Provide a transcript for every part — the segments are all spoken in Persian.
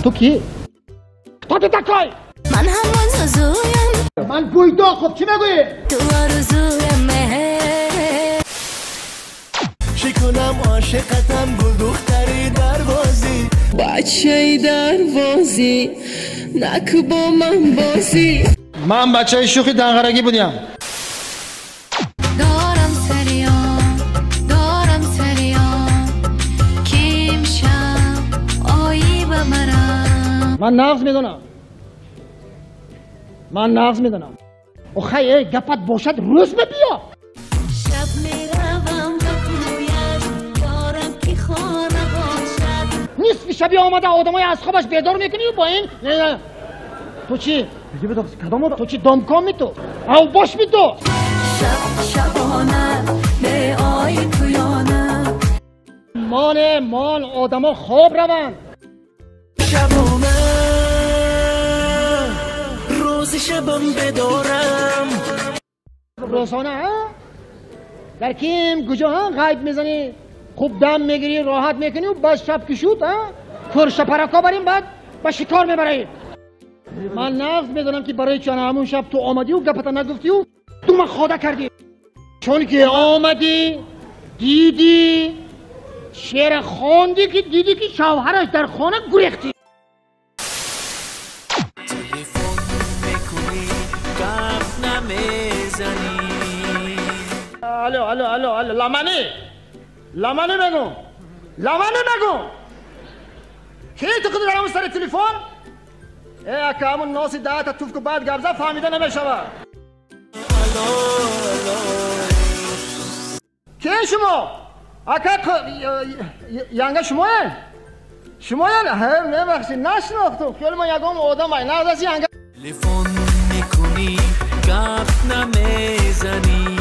تو کی؟ تو تکای من همون زوزویم من بویدا خب چی بگویی؟ تو آرزوی مهر شکنم عاشقتم گل دختری دروازی بچه دروازی نک با من بازی من بچه شوخی دنغرگی بودیم دارم سریان کیم شم آیی بمرم من نغز میدونم اخیه گپت باشد روز بیا شب میروم به کویت دارم که خانه باشد نیست شبیه آمده آدمای از خوابش بیدار میکنی و با این نه تو چی؟ بگی بدا کدام آدم؟ تو چی دامکام می تو؟ او باش می تو؟ شبانه به آی تویانه مال آدما خواب روند شبانه روز شبم بدارم روزانه ها؟ در کیم گجا ها غیب میزنی خوب دم میگیری راحت میکنی و بعد شب کشود ها کرش پرکا بریم بعد با شکار میبرید من نغز میدونم که برای چانه همون شب تو آمدی و گپتا نگفتی و تو من خواده کردی چون که آمدی دیدی شعر خواندی که دیدی که شوهرش در خانه گریختی تلفن میکنی گپ نمیزنی الو لمنی بگو کی تو خود دارم سر تلفن اکا همون ناسی دهتا توف که بعد گبزه فهمیده نمیشوه کی شما؟ اکا ینگه شما نبخشی نشناختم خیلی من یکم آدم های نغز از ینگه تلفن میکنی گپ نمیزنی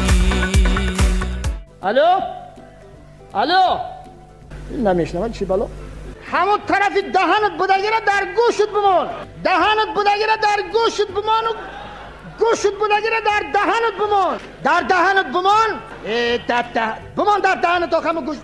الو نمیشنم چی بالا همون طرفی دهنت بودگیره در گوشت بمان و گوشت بودگیره در دهنت بمان بمان در دهنت آخه همون گوشت